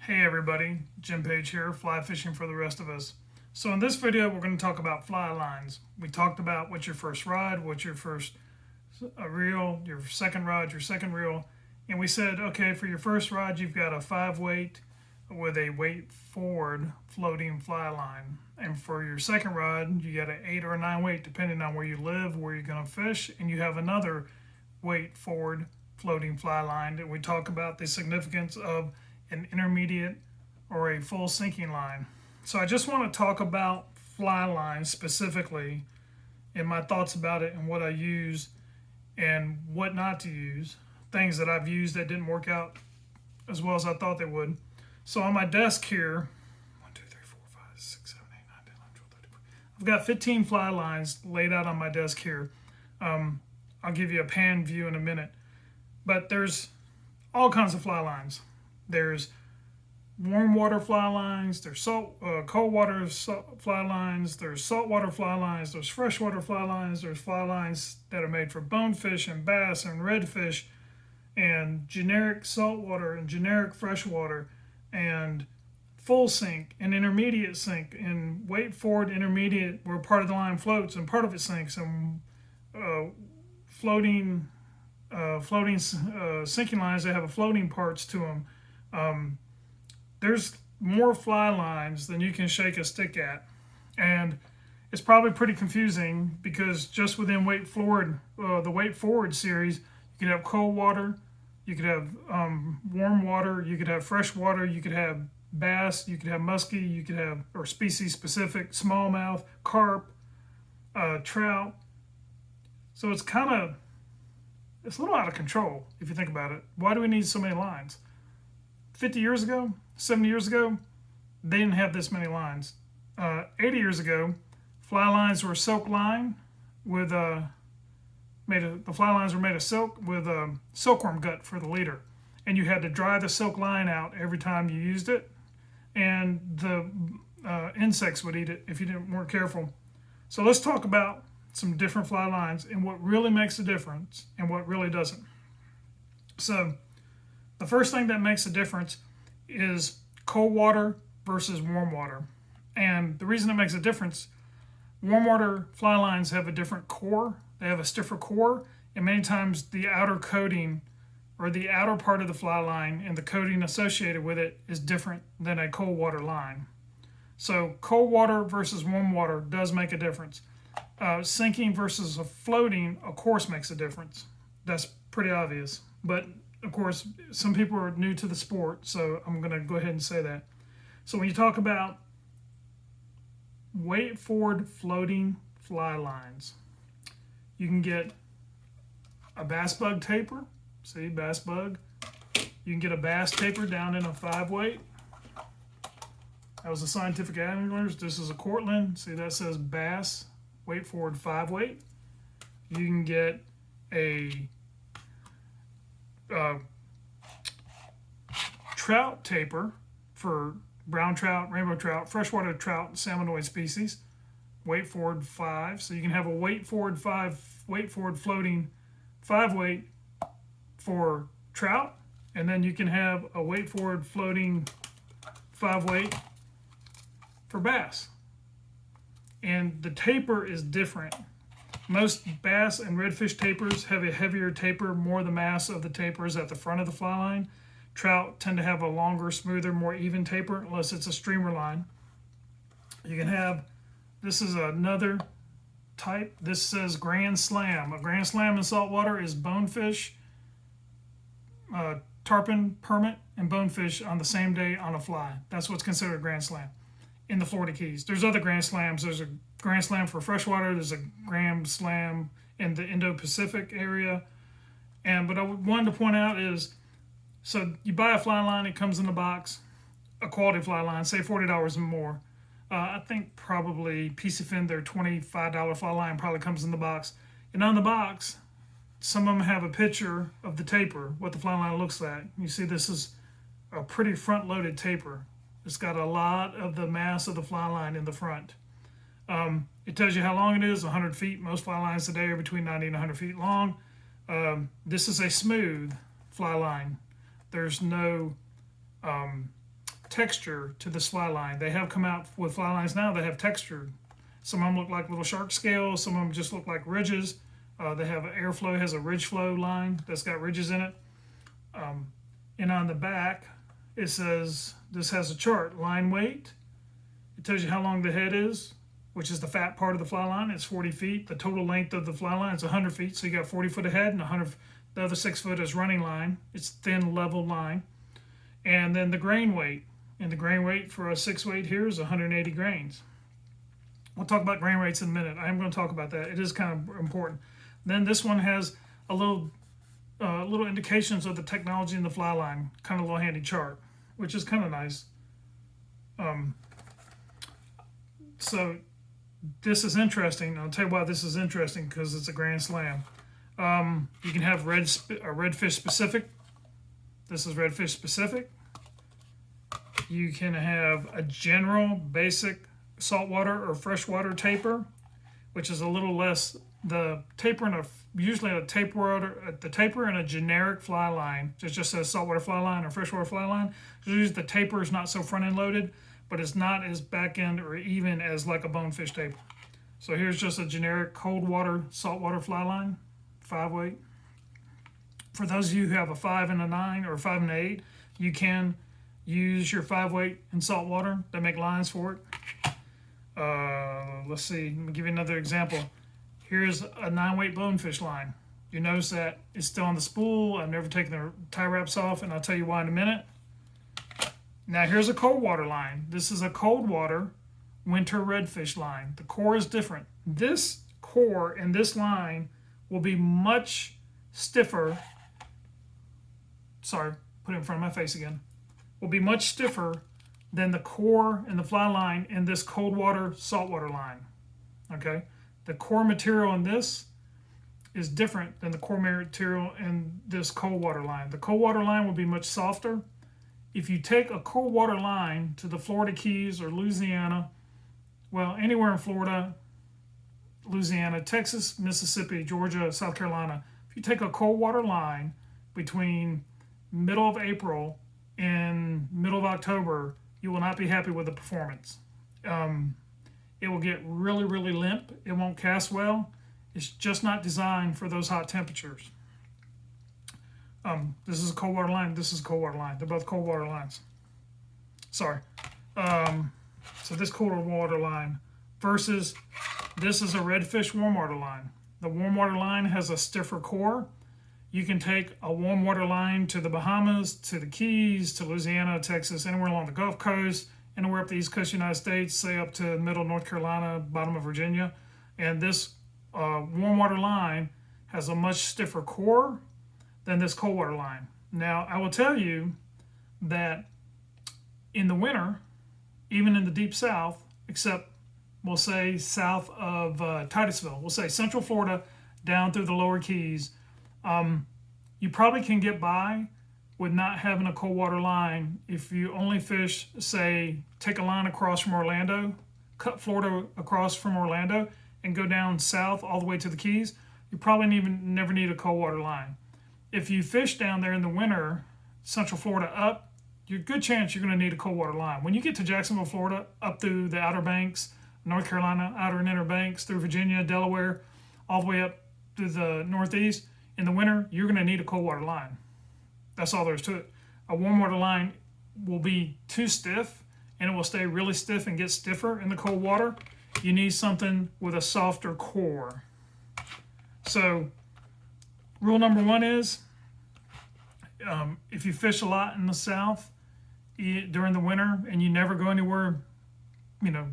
Hey everybody, Jim Page here, fly fishing for the rest of us. So in this video, we're going to talk about fly lines. We talked about what's your first rod, what's your first reel, your second rod, your second reel. And we said, okay, for your first rod, you've got a 5-weight with a weight forward floating fly line. And for your second rod, you got an 8 or a 9 weight, depending on where you live, where you're going to fish. And you have another weight forward floating fly line. And we talk about the significance of an intermediate or a full sinking line. So I just want to talk about fly lines specifically and my thoughts about it and what I use and what not to use. Things that I've used that didn't work out as well as I thought they would. So on my desk here, 1, 2, 3, 4, 5, 6, 7, 8, 9, 10, 11, 12, 13, 14. I've got 15 fly lines laid out on my desk here. I'll give you a pan view in a minute. But there's all kinds of fly lines. There's warm water fly lines, there's cold water fly lines, there's saltwater fly lines, there's freshwater fly lines, there's fly lines that are made for bonefish and bass and redfish, and generic saltwater and generic freshwater, and full sink and intermediate sink, and weight forward intermediate where part of the line floats and part of it sinks, and floating sinking lines that have floating parts to them. There's more fly lines than you can shake a stick at, and it's probably pretty confusing because just within weight forward, the weight forward series, you could have cold water, you could have warm water, you could have fresh water, you could have bass, you could have muskie, you could have, or species specific, smallmouth, carp, trout. So it's a little out of control if you think about it. Why do we need so many lines? 50 years ago, 70 years ago, they didn't have this many lines. 80 years ago, fly lines were silk line with the fly lines were made of silk with a silkworm gut for the leader, and you had to dry the silk line out every time you used it, and the insects would eat it if you weren't careful. So let's talk about some different fly lines and what really makes a difference and what really doesn't. So the first thing that makes a difference is cold water versus warm water. And the reason it makes a difference, warm water fly lines have a different core. They have a stiffer core, and many times the outer coating or the outer part of the fly line and the coating associated with it is different than a cold water line. So cold water versus warm water does make a difference. Sinking versus floating, of course, makes a difference. That's pretty obvious. But of course, some people are new to the sport, so I'm going to go ahead and say that. So when you talk about weight forward floating fly lines, you can get a bass bug taper. See, bass bug. You can get a bass taper down in a 5-weight. That was a Scientific Anglers. This is a Cortland. See, that says bass weight forward 5-weight. You can get a trout taper for brown trout, rainbow trout, freshwater trout, salmonoid species, weight forward 5. So you can have a weight forward floating 5-weight for trout, and then you can have a weight forward floating 5-weight for bass. And the taper is different. Most bass and redfish tapers have a heavier taper, more the mass of the taper is at the front of the fly line. Trout tend to have a longer, smoother, more even taper, unless it's a streamer line. You can have, this is another type. This says Grand Slam. A Grand Slam in saltwater is bonefish, tarpon, permit, and bonefish on the same day on a fly. That's what's considered a Grand Slam in the Florida Keys. There's other Grand Slams. There's a Grand Slam for freshwater. There's a Grand Slam in the Indo-Pacific area. But I wanted to point out is, so you buy a fly line, it comes in a box, a quality fly line, say $40 and more. I think probably PC Fin, their $25 fly line probably comes in the box. And on the box, some of them have a picture of the taper, what the fly line looks like. You see this is a pretty front-loaded taper. It's got a lot of the mass of the fly line in the front. It tells you how long it is, 100 feet. Most fly lines today are between 90 and 100 feet long. This is a smooth fly line. There's no texture to this fly line. They have come out with fly lines now that have texture. Some of them look like little shark scales. Some of them just look like ridges. They have airflow, has a ridge flow line that's got ridges in it. And on the back, it says, this has a chart, line weight. It tells you how long the head is, which is the fat part of the fly line. It's 40 feet. The total length of the fly line is 100 feet. So you got 40 foot ahead and 100. The other 6 foot is running line. It's thin, level line. And then the grain weight. And the grain weight for a 6 weight here is 180 grains. We'll talk about grain rates in a minute. I am going to talk about that. It is kind of important. Then this one has a little indications of the technology in the fly line, kind of a little handy chart, which is kind of nice. So this is interesting. I'll tell you why this is interesting, because it's a Grand Slam. You can have redfish specific. This is redfish specific. You can have a general basic saltwater or freshwater taper, which is a little less. The taper and usually the taper and a generic fly line, it just says saltwater fly line or freshwater fly line. Usually the taper is not so front end loaded, but it's not as back end or even as like a bonefish taper. So here's just a generic cold water saltwater fly line, 5 weight. For those of you who have a 5 and a 9 or a 5 and an 8, you can use your 5 weight in saltwater. They make lines for it. Let's see, let me give you another example. Here's a 9 weight bonefish line. You notice that it's still on the spool. I've never taken the tie wraps off, and I'll tell you why in a minute. Now here's a cold water line. This is a cold water winter redfish line. The core is different. This core and this line will be much stiffer. Sorry, put it in front of my face again. Will be much stiffer than the core and the fly line in this cold water saltwater line. Okay? The core material in this is different than the core material in this cold water line. The cold water line will be much softer. If you take a cold water line to the Florida Keys or Louisiana, well, anywhere in Florida, Louisiana, Texas, Mississippi, Georgia, South Carolina, if you take a cold water line between middle of April and middle of October, you will not be happy with the performance. It will get really, really limp. It won't cast well. It's just not designed for those hot temperatures. This is a cold water line. This is a cold water line. They're both cold water lines. Sorry. So this cold water line versus this is a redfish warm water line. The warm water line has a stiffer core. You can take a warm water line to the Bahamas, to the Keys, to Louisiana, Texas, anywhere along the Gulf Coast, anywhere up the East Coast of the United States, say up to middle North Carolina, bottom of Virginia. And this warm water line has a much stiffer core than this cold water line. Now, I will tell you that in the winter, even in the deep south, except we'll say south of Titusville, we'll say Central Florida down through the lower Keys, you probably can get by with not having a cold water line if you only fish, say, take a line across from Orlando, cut Florida across from Orlando, and go down south all the way to the Keys. You probably never need a cold water line. If you fish down there in the winter, Central Florida up, you're a good chance you're going to need a cold water line. When you get to Jacksonville, Florida, up through the Outer Banks, North Carolina, Outer and Inner Banks, through Virginia, Delaware, all the way up to the Northeast, in the winter, you're going to need a cold water line. That's all there is to it. A warm water line will be too stiff, and it will stay really stiff and get stiffer in the cold water. You need something with a softer core. So, rule number 1 is, if you fish a lot in the south during the winter and you never go anywhere,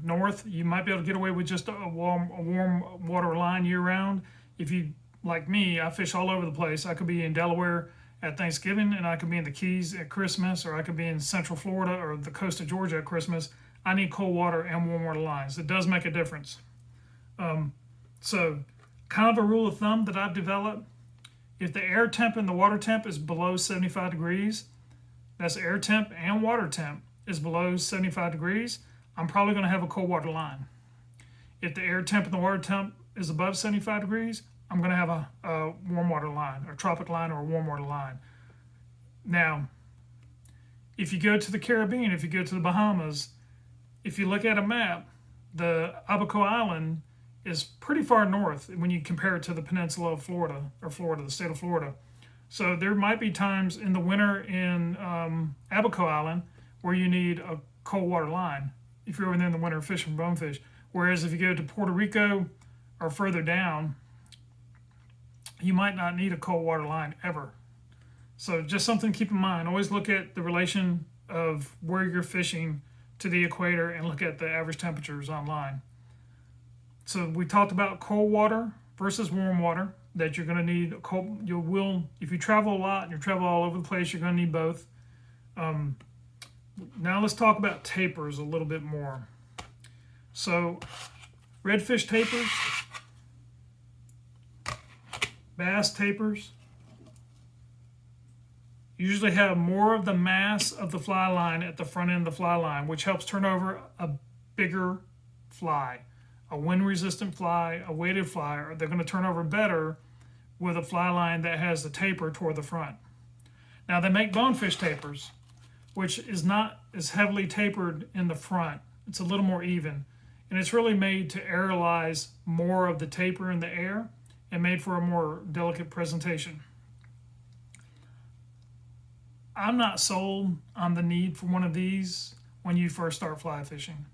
north, you might be able to get away with just a warm water line year round. If you, like me, I fish all over the place. I could be in Delaware at Thanksgiving, and I could be in the Keys at Christmas, or I could be in Central Florida or the coast of Georgia at Christmas. I need cold water and warm water lines. It does make a difference. So kind of a rule of thumb that I've developed, if the air temp and the water temp is below 75 degrees, that's air temp and water temp is below 75 degrees, I'm probably going to have a cold water line. If the air temp and the water temp is above 75 degrees, I'm going to have a warm water line, or tropic line, or a warm water line. Now, If you go to the Caribbean, if you go to the Bahamas, if you look at a map, the Abaco Island is pretty far north when you compare it to the peninsula of Florida, or Florida, the state of Florida. So there might be times in the winter in Abaco Island where you need a cold water line if you're in there in the winter fishing for bonefish. Whereas if you go to Puerto Rico or further down, you might not need a cold water line ever. So just something to keep in mind. Always look at the relation of where you're fishing to the equator and look at the average temperatures online. So we talked about cold water versus warm water, that you're going to need cold. If you travel a lot and you travel all over the place, you're going to need both. Now let's talk about tapers a little bit more. So redfish tapers, bass tapers usually have more of the mass of the fly line at the front end of the fly line, which helps turn over a bigger fly. A wind-resistant fly, a weighted fly, they're going to turn over better with a fly line that has the taper toward the front. Now they make bonefish tapers, which is not as heavily tapered in the front. It's a little more even. And it's really made to aerialize more of the taper in the air and made for a more delicate presentation. I'm not sold on the need for one of these when you first start fly fishing.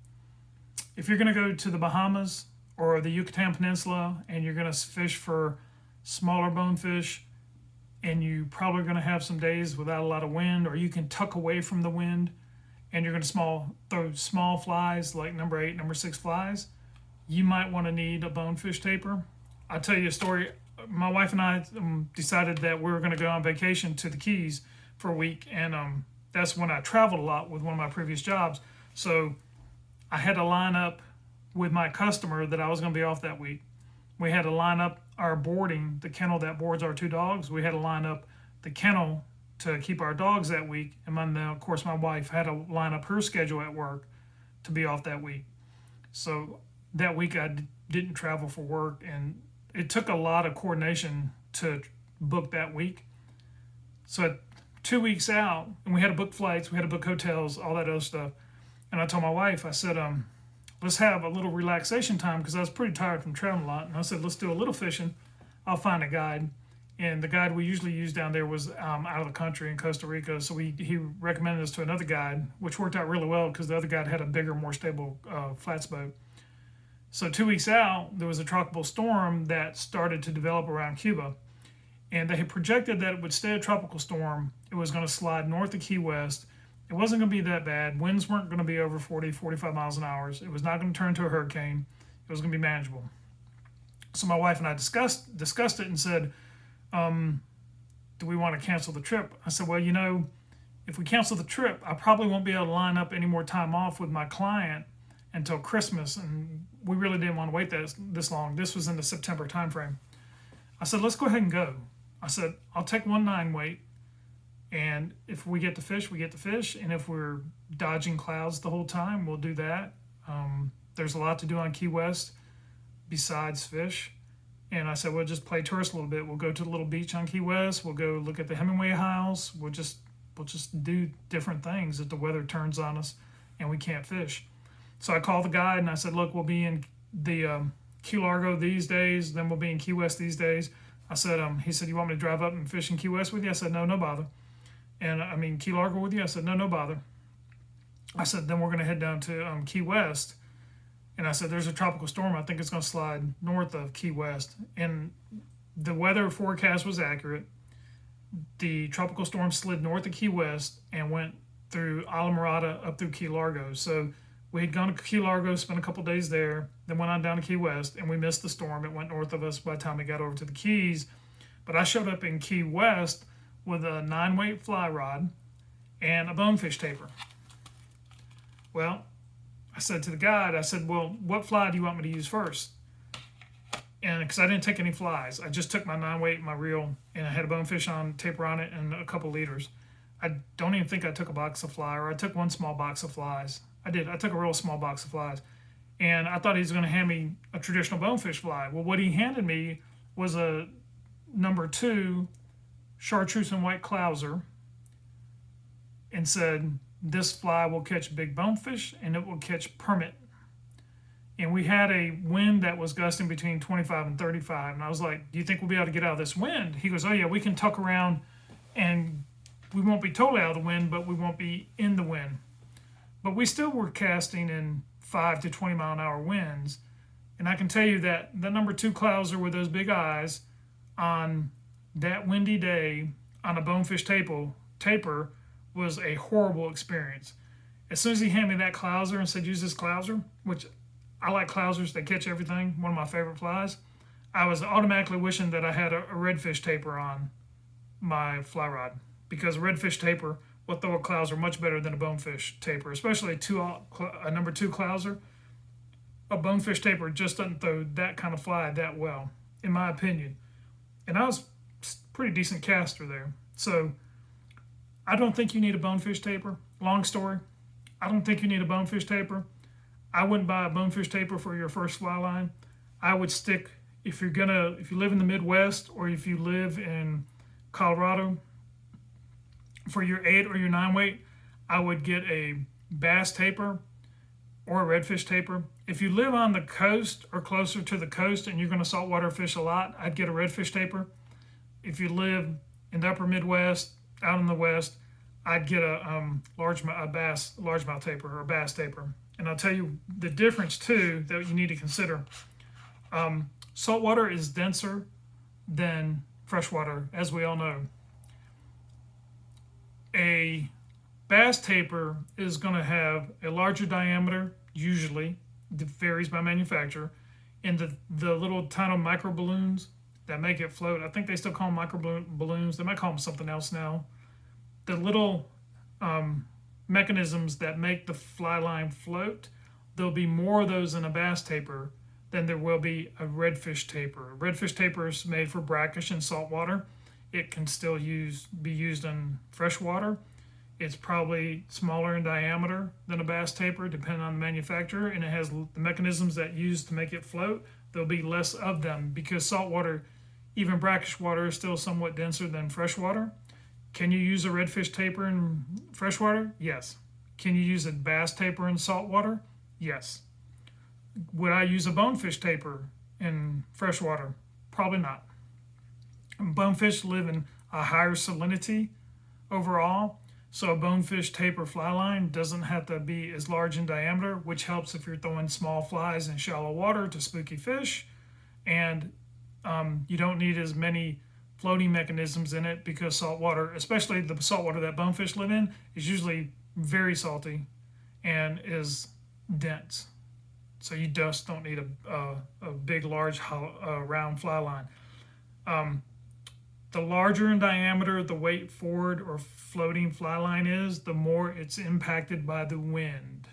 If you're going to go to the Bahamas or the Yucatan Peninsula and you're going to fish for smaller bonefish, and you probably going to have some days without a lot of wind, or you can tuck away from the wind, and you're going to throw small flies like number 8, number 6 flies, you might want to need a bonefish taper. I'll tell you a story. My wife and I decided that we were going to go on vacation to the Keys for a week, and that's when I traveled a lot with one of my previous jobs. So I had to line up with my customer that I was going to be off that week. We had to line up our boarding, the kennel that boards our 2 dogs. We had to line up the kennel to keep our dogs that week. And of course, my wife had to line up her schedule at work to be off that week. So that week I didn't travel for work, and it took a lot of coordination to book that week. So 2 weeks out, and we had to book flights, we had to book hotels, all that other stuff. And I told my wife, I said, let's have a little relaxation time, because I was pretty tired from traveling a lot. And I said, let's do a little fishing. I'll find a guide. And the guide we usually use down there was out of the country in Costa Rica. So he recommended us to another guide, which worked out really well because the other guide had a bigger, more stable flats boat. So 2 weeks out, there was a tropical storm that started to develop around Cuba. And they had projected that it would stay a tropical storm. It was going to slide north of Key West. It wasn't going to be that bad. Winds weren't going to be over 40, 45 miles an hour. It was not going to turn into a hurricane. It was going to be manageable. So my wife and I discussed it and said, do we want to cancel the trip? I said, well, if we cancel the trip, I probably won't be able to line up any more time off with my client until Christmas. And we really didn't want to wait this long. This was in the September timeframe. I said, let's go ahead and go. I said, I'll take 1 9 weight. And if we get to fish, we get to fish. And if we're dodging clouds the whole time, we'll do that. There's a lot to do on Key West besides fish. And I said, we'll just play tourist a little bit. We'll go to the little beach on Key West. We'll go look at the Hemingway House. We'll just do different things if the weather turns on us and we can't fish. So I called the guide and I said, look, we'll be in the Key Largo these days. Then we'll be in Key West these days. I said, he said, you want me to drive up and fish in Key West with you? I said, no bother. And Key Largo with you? I said, no bother. I said, then we're going to head down to Key West. And I said, there's a tropical storm. I think it's going to slide north of Key West. And the weather forecast was accurate. The tropical storm slid north of Key West and went through Isla Mirada up through Key Largo. So we had gone to Key Largo, spent a couple days there, then went on down to Key West, and we missed the storm. It went north of us by the time we got over to the Keys. But I showed up in Key West with a 9 weight fly rod and a bonefish taper. Well, I said to the guide, I said, well, what fly do you want me to use first? And because I didn't take any flies, I just took my 9 weight, my reel, and I had a bonefish on, taper on it, and a couple leaders. I don't even think I took a box of fly, or I took 1 small box of flies. I did. I took a real small box of flies. And I thought he was going to hand me a traditional bonefish fly. Well, what he handed me was a number 2 chartreuse and white clouser and said, this fly will catch big bonefish and it will catch permit. And we had a wind that was gusting between 25 and 35. And I was like, do you think we'll be able to get out of this wind? He goes, oh yeah, we can tuck around and we won't be totally out of the wind, but we won't be in the wind. But we still were casting in 5 to 20 mile an hour winds. And I can tell you that the number 2 clouser with those big eyes on that windy day on a bonefish taper was a horrible experience. As soon as he handed me that clouser and said, use this clouser, which I like clousers, they catch everything, one of my favorite flies, I was automatically wishing that I had a redfish taper on my fly rod, because a redfish taper will throw a clouser much better than a bonefish taper, especially a number 2 clouser. A bonefish taper just doesn't throw that kind of fly that well, in my opinion. And I was a pretty decent caster there. So I don't think you need a bonefish taper. Long story, I don't think you need a bonefish taper. I wouldn't buy a bonefish taper for your first fly line. I would stick, if you live in the Midwest or if you live in Colorado, for your 8 or your 9 weight, I would get a bass taper or a redfish taper. If you live on the coast or closer to the coast and you're going to saltwater fish a lot, I'd get a redfish taper. If you live in the upper Midwest, out in the West, I'd get a largemouth taper or a bass taper. And I'll tell you the difference too that you need to consider. Saltwater is denser than freshwater, as we all know. A bass taper is going to have a larger diameter, usually, it varies by manufacturer, and the little tiny micro balloons that make it float. I think they still call them micro balloons. They might call them something else now. The little mechanisms that make the fly line float, there'll be more of those in a bass taper than there will be a redfish taper. A redfish taper is made for brackish and saltwater. It can still be used in freshwater. It's probably smaller in diameter than a bass taper, depending on the manufacturer, and it has the mechanisms that use to make it float. There'll be less of them because saltwater, even brackish water, is still somewhat denser than freshwater. Can you use a redfish taper in freshwater? Yes. Can you use a bass taper in saltwater? Yes. Would I use a bonefish taper in freshwater? Probably not. Bonefish live in a higher salinity overall, so a bonefish taper fly line doesn't have to be as large in diameter, which helps if you're throwing small flies in shallow water to spooky fish, and you don't need as many floating mechanisms in it because saltwater, especially the saltwater that bonefish live in, is usually very salty and is dense. So you just don't need a big, large, round fly line. The larger in diameter the weight forward or floating fly line is, the more it's impacted by the wind.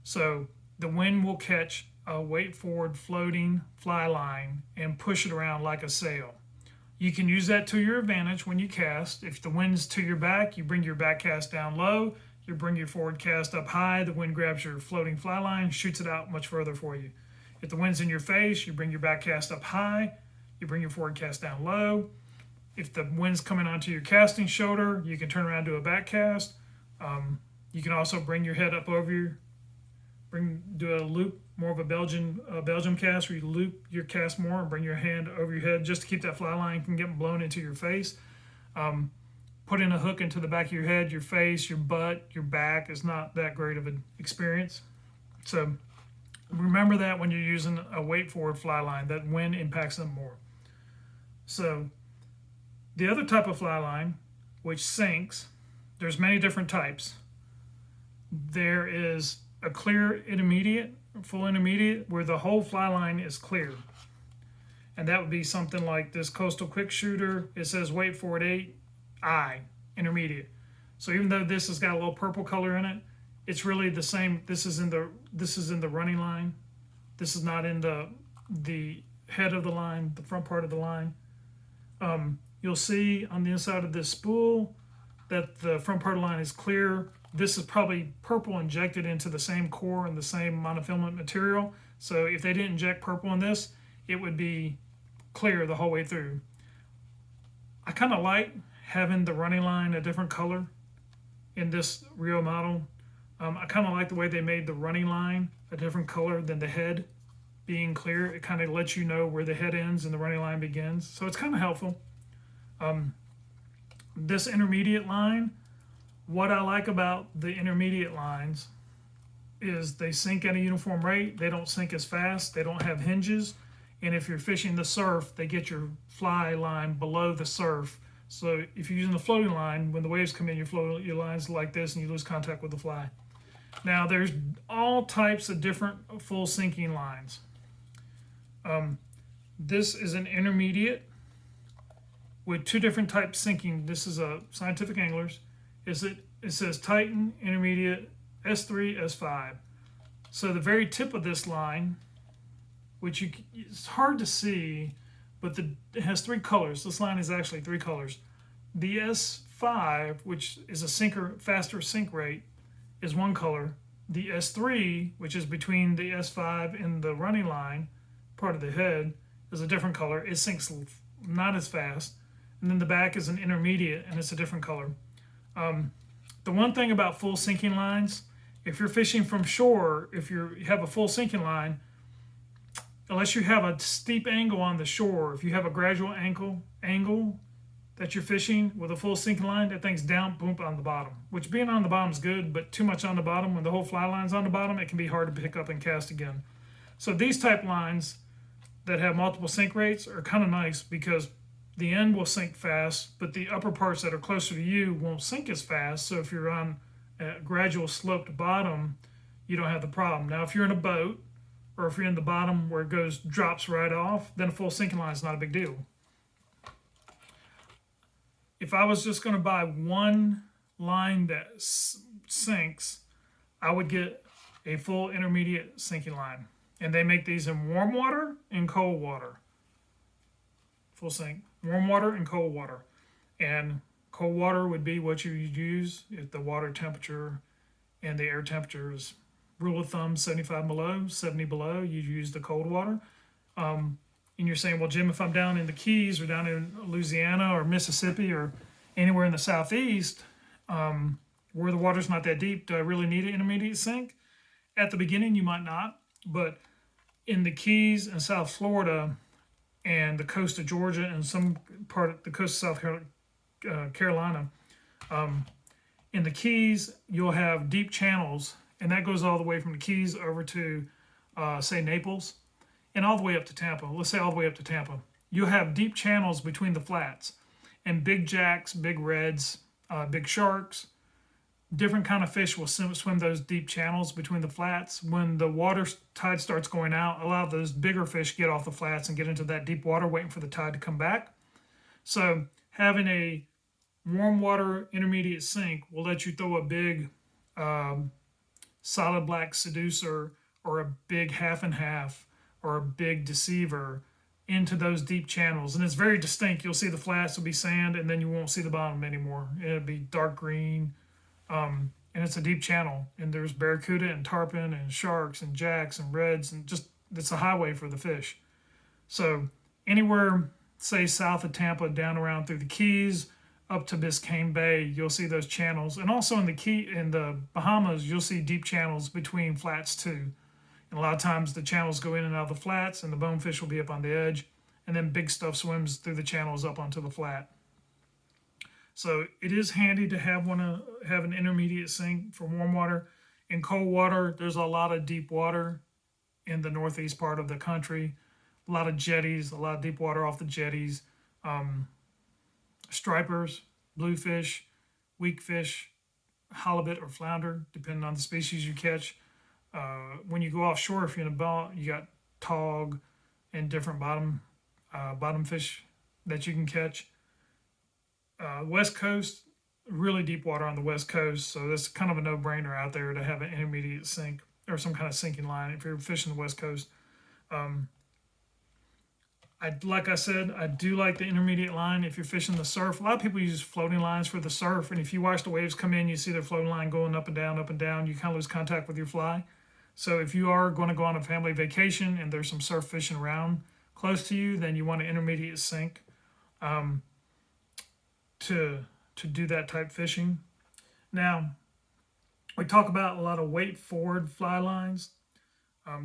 So the wind will catch a weight forward floating fly line and push it around like a sail. You can use that to your advantage when you cast. If the wind's to your back, you bring your back cast down low, you bring your forward cast up high, the wind grabs your floating fly line, shoots it out much further for you. If the wind's in your face, you bring your back cast up high, you bring your forward cast down low. If the wind's coming onto your casting shoulder, you can turn around to a back cast. You can also bring your head up over do a loop, more of a Belgium cast, where you loop your cast more and bring your hand over your head just to keep that fly line from getting blown into your face. Put in a hook into the back of your head, your face, your butt, your back is not that great of an experience. So remember that when you're using a weight forward fly line, that wind impacts them more. So the other type of fly line, which sinks, there's many different types. There is a clear intermediate, full intermediate, where the whole fly line is clear. And that would be something like this Coastal Quick Shooter. It says weight forward 8I, intermediate. So even though this has got a little purple color in it, it's really the same. This is in the running line. This is not in the head of the line, the front part of the line. You'll see on the inside of this spool that the front part of the line is clear. This is probably purple injected into the same core and the same monofilament material. So if they didn't inject purple in this, it would be clear the whole way through. I kind of like having the running line a different color in this Rio model. I kind of like the way they made the running line a different color than the head being clear. It kind of lets you know where the head ends and the running line begins. So it's kind of helpful. This intermediate line, what I like about the intermediate lines is they sink at a uniform rate. They don't sink as fast. They don't have hinges. And if you're fishing the surf, they get your fly line below the surf. So if you're using the floating line, when the waves come in, your line's like this and you lose contact with the fly. Now there's all types of different full sinking lines. This is an intermediate with two different types sinking. This is a Scientific Anglers. It says Titan, Intermediate, S3, S5. So the very tip of this line, which it's hard to see, but it has three colors. This line is actually three colors. The S5, which is a faster sink rate, is one color. The S3, which is between the S5 and the running line, part of the head, is a different color. It sinks not as fast. And then the back is an intermediate, and it's a different color. The one thing about full sinking lines, if you're fishing from shore, if you have a full sinking line, unless you have a steep angle on the shore, if you have a gradual angle that you're fishing with a full sinking line, that thing's down, boom, on the bottom. Which being on the bottom is good, but too much on the bottom, when the whole fly line's on the bottom, it can be hard to pick up and cast again. So these type lines that have multiple sink rates are kind of nice because the end will sink fast, but the upper parts that are closer to you won't sink as fast. So if you're on a gradual sloped bottom, you don't have the problem. Now, if you're in a boat or if you're in the bottom where it drops right off, then a full sinking line is not a big deal. If I was just going to buy one line that sinks, I would get a full intermediate sinking line. And they make these in warm water and cold water. Full sink, warm water and cold water. And cold water would be what you use if the water temperature and the air temperature is, rule of thumb, 75 below, 70 below, you use the cold water. And you're saying, well, Jim, if I'm down in the Keys or down in Louisiana or Mississippi or anywhere in the Southeast where the water's not that deep, do I really need an intermediate sink? At the beginning, you might not, but in the Keys and South Florida and the coast of Georgia and some part of the coast of South Carolina, in the Keys, you'll have deep channels, and that goes all the way from the Keys over to, say, Naples, and all the way up to Tampa. Let's say all the way up to Tampa. You'll have deep channels between the flats, and big jacks, big reds, big sharks, different kind of fish will swim those deep channels between the flats. When the water tide starts going out, a lot of those bigger fish get off the flats and get into that deep water waiting for the tide to come back. So having a warm water intermediate sink will let you throw a big solid black seducer or a big half and half or a big deceiver into those deep channels. And it's very distinct. You'll see the flats will be sand and then you won't see the bottom anymore. It'll be dark green. And it's a deep channel, and there's barracuda and tarpon and sharks and jacks and reds, and just it's a highway for the fish. So anywhere, say south of Tampa, down around through the Keys up to Biscayne Bay, you'll see those channels, and also in the Bahamas, you'll see deep channels between flats too. And a lot of times the channels go in and out of the flats, and the bonefish will be up on the edge, and then big stuff swims through the channels up onto the flat. So it is handy to have an intermediate sink for warm water. In cold water, there's a lot of deep water in the northeast part of the country. A lot of jetties, a lot of deep water off the jetties. Stripers, bluefish, weakfish, halibut or flounder, depending on the species you catch. When you go offshore, if you're in a boat, you got tog and different bottom fish that you can catch. West Coast, really deep water on the West Coast, so that's kind of a no-brainer out there to have an intermediate sink or some kind of sinking line if you're fishing the West Coast. Like I said, I do like the intermediate line if you're fishing the surf. A lot of people use floating lines for the surf, and if you watch the waves come in, you see their floating line going up and down, you kind of lose contact with your fly. So if you are going to go on a family vacation and there's some surf fishing around close to you, then you want an intermediate sink to do that type fishing. Now, we talk about a lot of weight forward fly lines.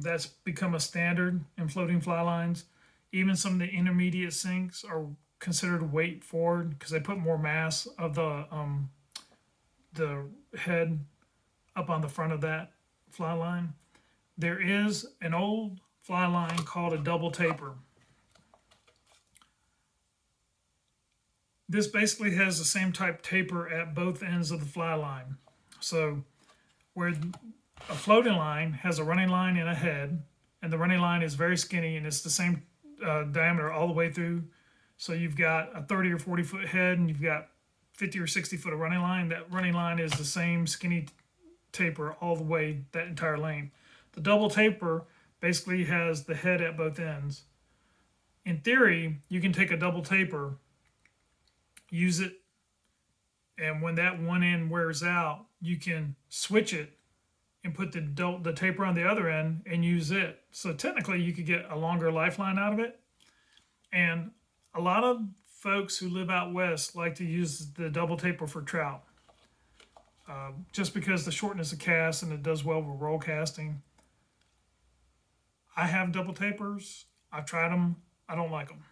That's become a standard in floating fly lines. Even some of the intermediate sinks are considered weight forward because they put more mass of the head up on the front of that fly line. There is an old fly line called a double taper. This basically has the same type taper at both ends of the fly line. So where a floating line has a running line and a head, and the running line is very skinny and it's the same diameter all the way through. So you've got a 30 or 40 foot head and you've got 50 or 60 foot of running line. That running line is the same skinny taper all the way that entire length. The double taper basically has the head at both ends. In theory, you can take a double taper, use it, and when that one end wears out, you can switch it and put the taper on the other end and use it. So technically, you could get a longer lifeline out of it. And a lot of folks who live out west like to use the double taper for trout, just because the shortness of cast and it does well with roll casting. I have double tapers. I've tried them. I don't like them.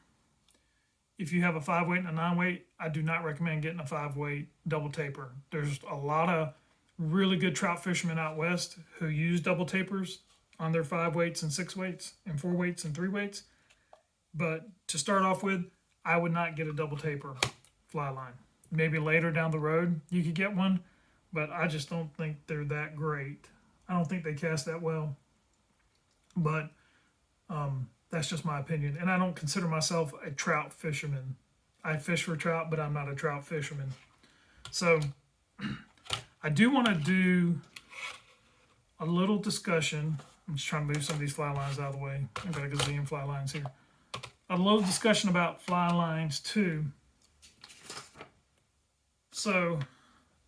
If you have a 5-weight and a 9-weight, I do not recommend getting a 5-weight double taper. There's a lot of really good trout fishermen out west who use double tapers on their 5-weights and 6-weights and 4-weights and 3-weights. But to start off with, I would not get a double taper fly line. Maybe later down the road you could get one, but I just don't think they're that great. I don't think they cast that well. But that's just my opinion. And I don't consider myself a trout fisherman. I fish for trout, but I'm not a trout fisherman. So I do want to do a little discussion. I'm just trying to move some of these fly lines out of the way. I've got a gazillion fly lines here. A little discussion about fly lines too. So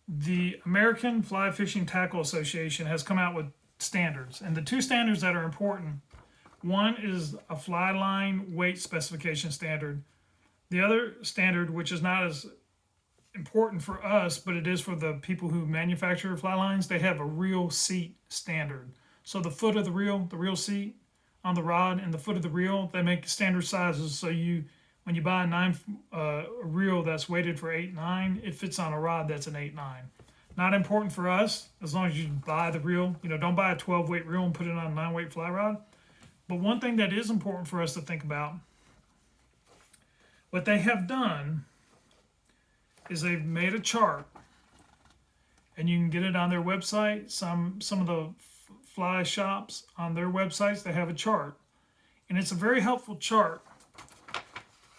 the American Fly Fishing Tackle Association has come out with standards. And the two standards that are important, one is a fly line weight specification standard. The other standard, which is not as important for us, but it is for the people who manufacture fly lines, they have a reel seat standard. So the foot of the reel seat on the rod and the foot of the reel, they make standard sizes. So when you buy a reel that's weighted for 8/9, it fits on a rod that's an 8/9. Not important for us as long as you buy the reel. Don't buy a 12-weight reel and put it on a 9-weight fly rod. But one thing that is important for us to think about, what they have done is they've made a chart, and you can get it on their website. Some of the fly shops on their websites, they have a chart, and it's a very helpful chart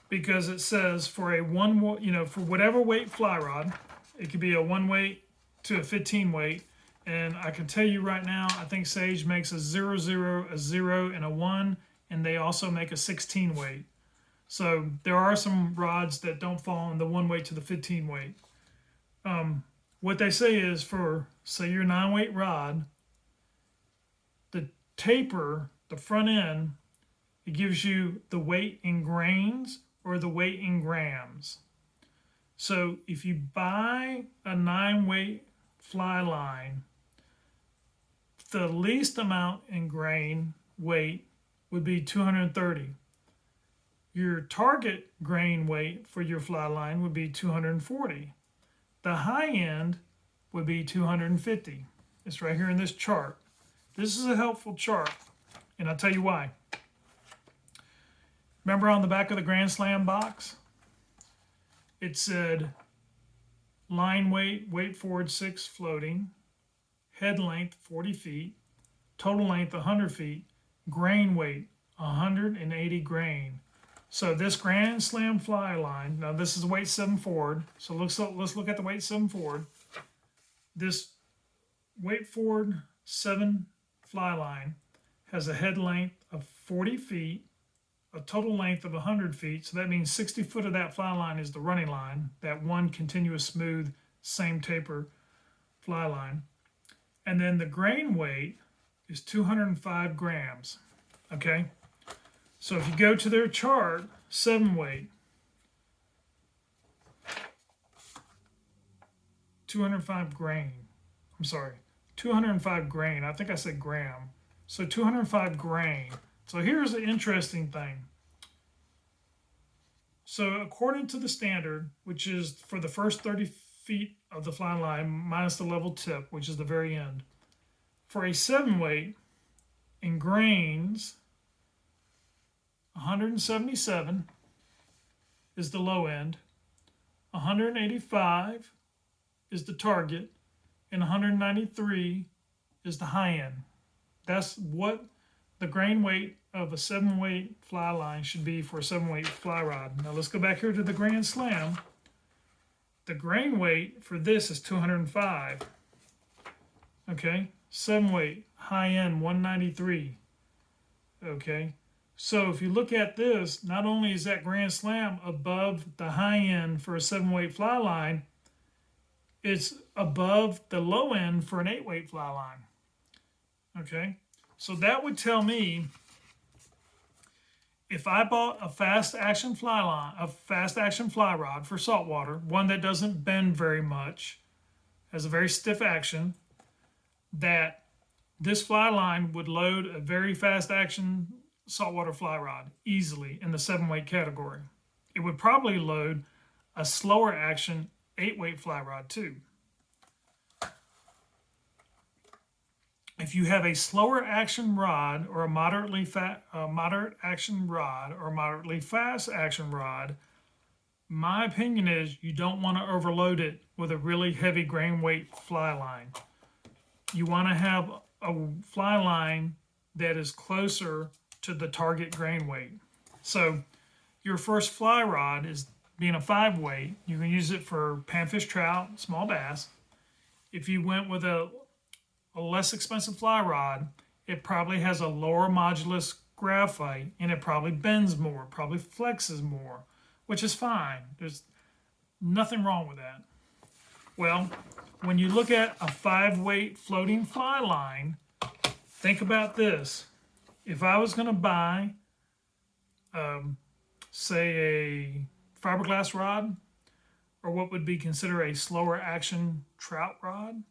because it says for for whatever weight fly rod, it could be a 1-weight to a 15-weight. And I can tell you right now, I think Sage makes a 0, 0, a 0, and a 1, and they also make a 16-weight. So there are some rods that don't fall in the 1-weight to the 15-weight. What they say is for, say, your 9-weight rod, the taper, the front end, it gives you the weight in grains or the weight in grams. So if you buy a 9-weight fly line, the least amount in grain weight would be 230. Your target grain weight for your fly line would be 240. The high end would be 250. It's right here in this chart. This is a helpful chart, and I'll tell you why. Remember on the back of the Grand Slam box? It said line weight, weight forward 6 floating, head length 40 feet, total length 100 feet, grain weight 180 grain. So this Grand Slam fly line, now this is weight 7 forward, so let's look at the weight 7 forward. This weight forward 7 fly line has a head length of 40 feet, a total length of 100 feet, so that means 60 foot of that fly line is the running line, that one continuous smooth, same taper fly line. And then the grain weight is 205 grams, okay? So if you go to their chart, 7-weight, 205 grain. I'm sorry, 205 grain. I think I said gram. So 205 grain. So here's the interesting thing. So according to the standard, which is for the first 30 feet of the fly line minus the level tip, which is the very end, for a 7 weight in grains, 177 is the low end, 185 is the target, and 193 is the high end. That's what the grain weight of a 7 weight fly line should be for a 7 weight fly rod. Now let's go back here to the Grand Slam. The grain weight for this is 205. Okay, 7 weight, high end 193. Okay, so if you look at this, not only is that Grand Slam above the high end for a 7 weight fly line, it's above the low end for an 8 weight fly line. Okay, so that would tell me if I bought a fast action fly rod for saltwater, one that doesn't bend very much, has a very stiff action, that this fly line would load a very fast action saltwater fly rod easily in the 7 weight category. It would probably load a slower action 8 weight fly rod too. If you have a slower action rod or a moderate action rod or a moderately fast action rod, my opinion is you don't want to overload it with a really heavy grain weight fly line. You want to have a fly line that is closer to the target grain weight. So your first fly rod is being a 5 weight. You can use it for panfish, trout, small bass. If you went with a less expensive fly rod, it probably has a lower modulus graphite and it probably bends more, probably flexes more, which is fine. There's nothing wrong with that. Well, when you look at a 5 weight floating fly line, think about this. If I was going to buy, say, a fiberglass rod, or what would be considered a slower action trout rod,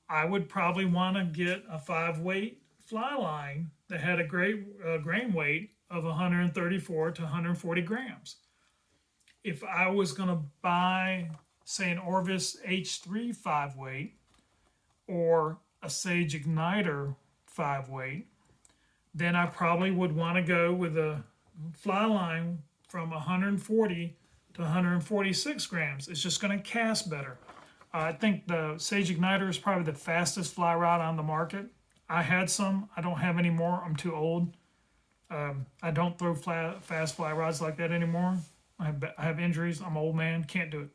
I would probably want to get a 5 weight fly line that had a grain weight of 134 to 140 grams. If I was going to buy, say, an Orvis H3 5 weight or a Sage Igniter 5 weight, then I probably would want to go with a fly line from 140 to 146 grams. It's just going to cast better. I think the Sage Igniter is probably the fastest fly rod on the market. I had some. I don't have any more. I'm too old. I don't throw fast fly rods like that anymore. I have injuries. I'm an old man. Can't do it.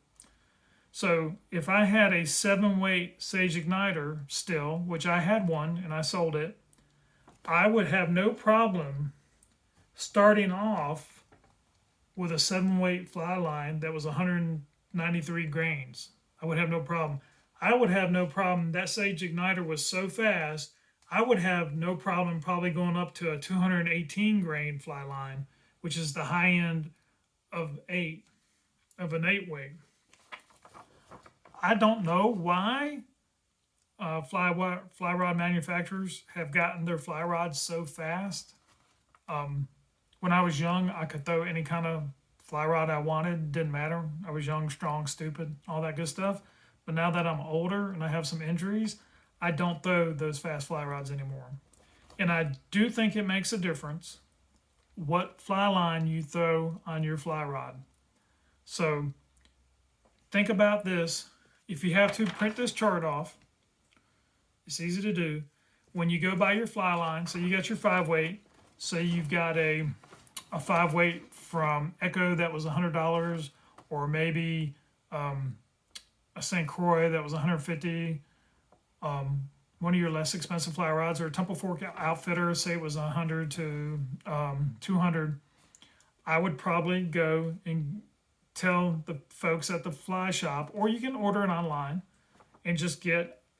So if I had a 7 weight Sage Igniter still, which I had one and I sold it, I would have no problem starting off with a 7 weight fly line that was 193 grains. I would have no problem. I would have no problem. That Sage Igniter was so fast, I would have no problem probably going up to a 218 grain fly line, which is the high end of an 8 weight. I don't know why fly rod manufacturers have gotten their fly rods so fast. When I was young, I could throw any kind of fly rod I wanted. Didn't matter. I was young, strong, stupid, all that good stuff. But now that I'm older and I have some injuries, I don't throw those fast fly rods anymore. And I do think it makes a difference what fly line you throw on your fly rod. So think about this. If you have to print this chart off, it's easy to do. When you go buy your fly line, so you got your 5 weight, say you've got a 5 weight from Echo that was $100, or maybe a St. Croix that was $150. One of your less expensive fly rods, or a Temple Fork Outfitter, say it was $100 to $200. I would probably go and tell the folks at the fly shop, or you can order it online and just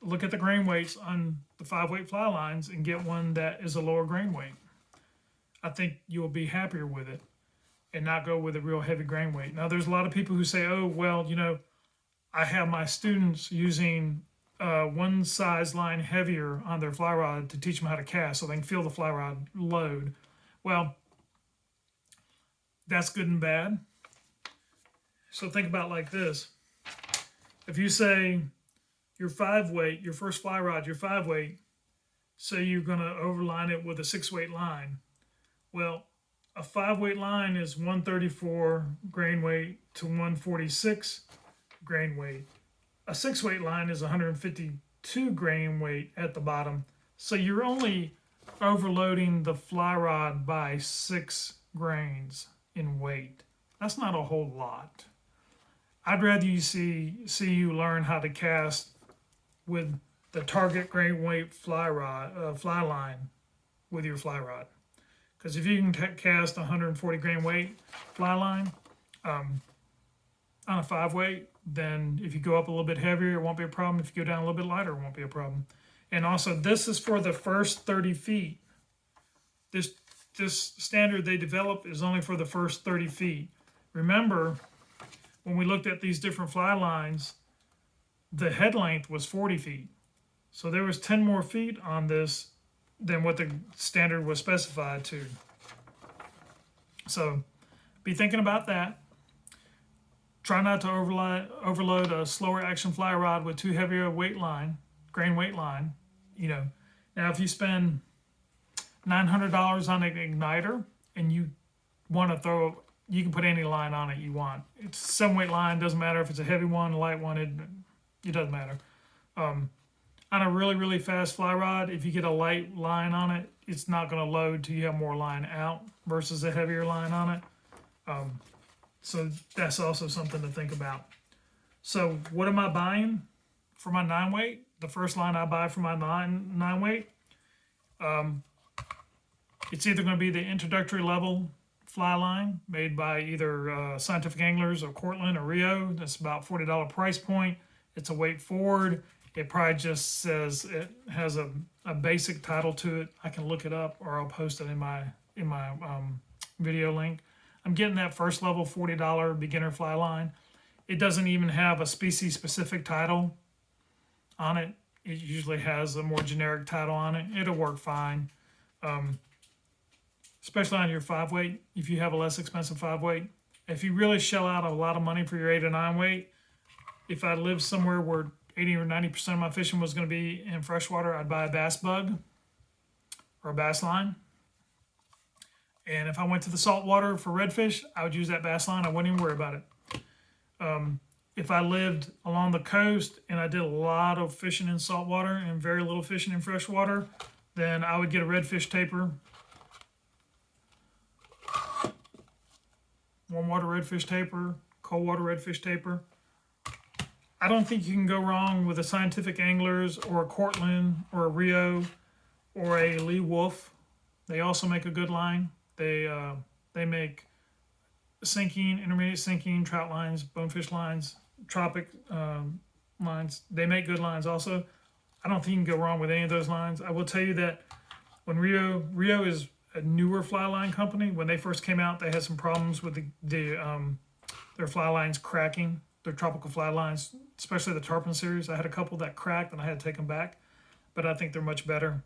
look at the grain weights on the 5 weight fly lines and get one that is a lower grain weight. I think you will be happier with it and not go with a real heavy grain weight. Now, there's a lot of people who say, oh, well, I have my students using one size line heavier on their fly rod to teach them how to cast so they can feel the fly rod load. Well, that's good and bad. So think about it like this. If you say your 5 weight, your first fly rod, your 5 weight, say you're going to overline it with a 6 weight line. Well, a 5 weight line is 134 grain weight to 146 grain weight. A 6 weight line is 152 grain weight at the bottom. So you're only overloading the fly rod by 6 grains in weight. That's not a whole lot. I'd rather you see you learn how to cast with the target grain weight fly line with your fly rod. Because if you can cast 140 grain weight fly line on a 5 weight, then if you go up a little bit heavier, it won't be a problem. If you go down a little bit lighter, it won't be a problem. And also, this is for the first 30 feet. This standard they develop is only for the first 30 feet. Remember, when we looked at these different fly lines, the head length was 40 feet. So there was 10 more feet on this than what the standard was specified to. So be thinking about that. Try not to overload a slower action fly rod with too heavy a grain weight line. Now if you spend $900 on an igniter and you want to throw, you can put any line on it you want. It's a 7 weight line, doesn't matter if it's a heavy one, a light one, it doesn't matter. On a really, really fast fly rod, if you get a light line on it, it's not going to load till you have more line out versus a heavier line on it. So that's also something to think about. So what am I buying for my 9 weight? The first line I buy for my 9 weight, it's either going to be the introductory level fly line made by either Scientific Anglers or Cortland or Rio. That's about $40 price point. It's a weight forward. It probably just says it has a basic title to it. I can look it up or I'll post it in my video link. I'm getting that first level $40 beginner fly line. It doesn't even have a species specific title on it. It usually has a more generic title on it. It'll work fine. Especially on your 5 weight, if you have a less expensive 5 weight. If you really shell out a lot of money for your 8 or 9 weight, if I lived somewhere where 80 or 90% of my fishing was going to be in freshwater, I'd buy a bass bug or a bass line. And if I went to the saltwater for redfish, I would use that bass line. I wouldn't even worry about it. If I lived along the coast and I did a lot of fishing in saltwater and very little fishing in freshwater, then I would get a redfish taper. Warm water redfish taper, cold water redfish taper. I don't think you can go wrong with a Scientific Anglers or a Cortland or a Rio or a Wulff. They also make a good line. They make sinking, intermediate sinking, trout lines, bonefish lines, tropic lines. They make good lines also. I don't think you can go wrong with any of those lines. I will tell you that when Rio is a newer fly line company. When they first came out, they had some problems with their fly lines cracking, their tropical fly lines, especially the tarpon series. I had a couple that cracked and I had to take them back, but I think they're much better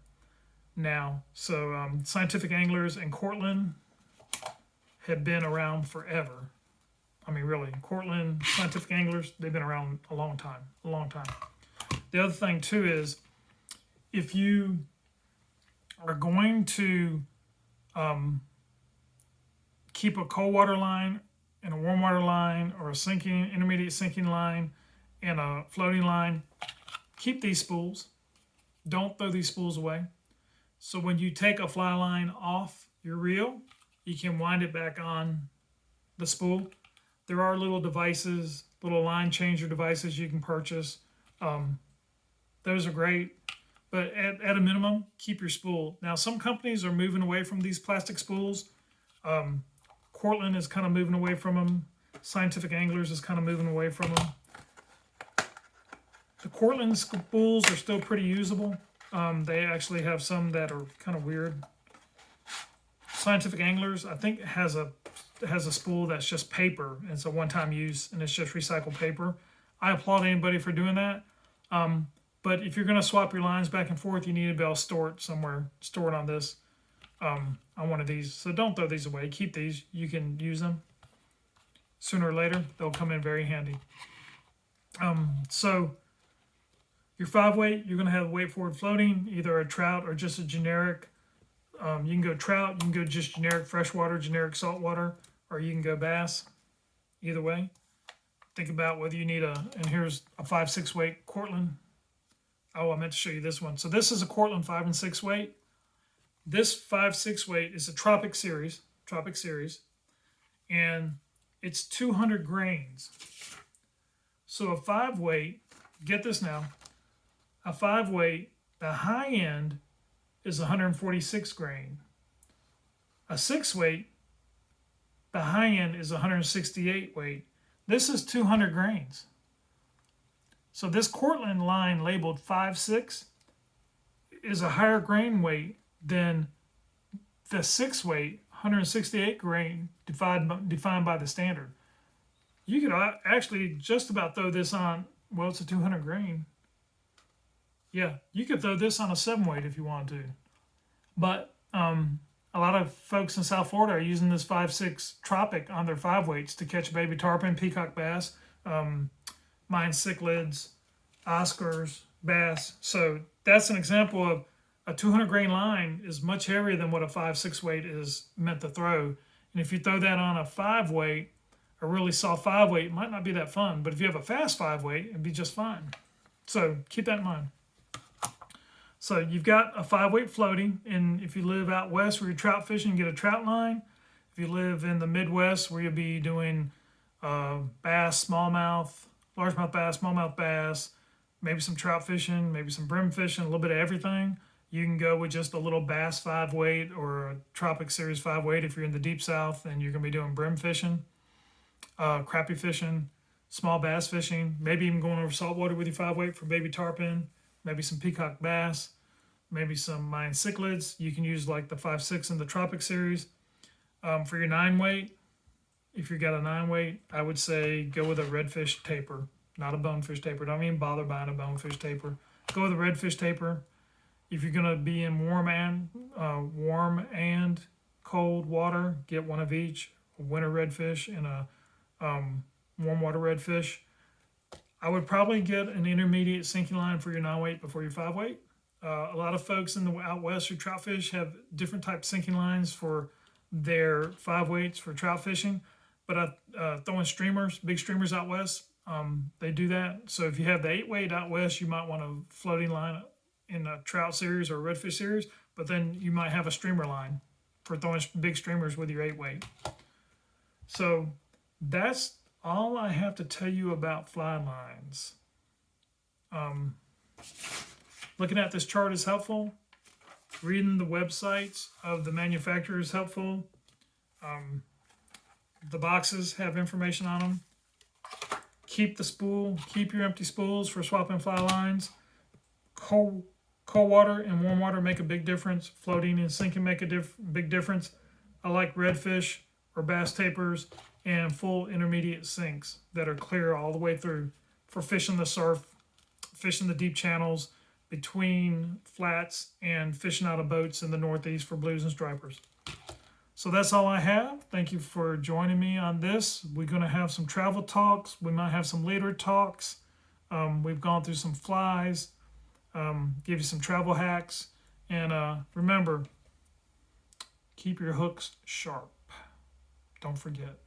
now. So Scientific Anglers and Cortland have been around forever. I mean, really, Cortland, Scientific Anglers, they've been around a long time. The other thing too is, if you are going to keep a cold water line and a warm water line, or a intermediate sinking line and a floating line, keep these spools. Don't throw these spools away. So when you take a fly line off your reel, you can wind it back on the spool. There are little devices, little line changer devices you can purchase. Those are great. But at a minimum, keep your spool. Now, some companies are moving away from these plastic spools. Cortland is kind of moving away from them. Scientific Anglers is kind of moving away from them. The Cortland spools are still pretty usable. They actually have some that are kind of weird. Scientific Anglers, I think, has a spool that's just paper. It's a one-time use, and it's just recycled paper. I applaud anybody for doing that. But if you're going to swap your lines back and forth, you need to be able to store it somewhere, store it on this, on one of these. So don't throw these away. Keep these. You can use them. Sooner or later, they'll come in very handy. So your 5-weight, you're going to have weight forward floating, either a trout or just a generic. You can go trout, you can go just generic freshwater, generic saltwater, or you can go bass. Either way, think about whether you need and here's a 5-6 weight Cortland. Oh, I meant to show you this one. So this is a Cortland 5 and 6 weight. This 5-6 weight is a tropic series, and it's 200 grains. So a 5 weight, get this now, a 5 weight, the high end is 146 grain. A 6 weight, the high end is 168 weight. This is 200 grains. So this Cortland line labeled 5-6 is a higher grain weight than the 6 weight, 168 grain defined by the standard. You could actually just about throw this on, well, it's a 200 grain. Yeah, you could throw this on a 7 weight if you wanted to. But a lot of folks in South Florida are using this 5-6 tropic on their 5 weights to catch baby tarpon, peacock bass, mine cichlids, Oscars, bass. So that's an example of a 200 grain line is much heavier than what a 5-6 weight is meant to throw. And if you throw that on a 5 weight, a really soft 5 weight, it might not be that fun. But if you have a fast 5 weight, it'd be just fine. So keep that in mind. So you've got a 5 weight floating, and if you live out west where you're trout fishing, you get a trout line. If you live in the Midwest where you'll be doing bass, smallmouth, largemouth bass, smallmouth bass, maybe some trout fishing, maybe some brim fishing, a little bit of everything, you can go with just a little bass 5 weight or a tropic series 5 weight. If you're in the deep south and you're going to be doing brim fishing, crappie fishing, small bass fishing, maybe even going over saltwater with your 5 weight for baby tarpon, maybe some peacock bass, maybe some mine cichlids. You can use like the 5-6 in the tropic series. For your 9 weight, if you got a 9 weight, I would say go with a redfish taper, not a bonefish taper. Don't even bother buying a bonefish taper. Go with a redfish taper. If you're going to be in warm and cold water, get one of each, a winter redfish and a warm water redfish. I would probably get an intermediate sinking line for your 9 weight before your 5 weight. A lot of folks in the out west who trout fish have different types of sinking lines for their 5 weights for trout fishing. But throwing streamers, big streamers out west, they do that. So if you have the 8 weight out west, you might want a floating line in a trout series or a redfish series, but then you might have a streamer line for throwing big streamers with your 8 weight. So that's all I have to tell you about fly lines. Looking at this chart is helpful. Reading the websites of the manufacturer is helpful. The boxes have information on them. Keep the spool. Keep your empty spools for swapping fly lines. Cold water and warm water make a big difference. Floating and sinking make a big difference. I like redfish or bass tapers and full intermediate sinks that are clear all the way through for fishing the surf, fishing the deep channels between flats, and fishing out of boats in the Northeast for blues and stripers. So that's all I have. Thank you for joining me on this. We're going to have some travel talks. We might have some later talks. We've gone through some flies, give you some travel hacks, and remember, keep your hooks sharp. Don't forget.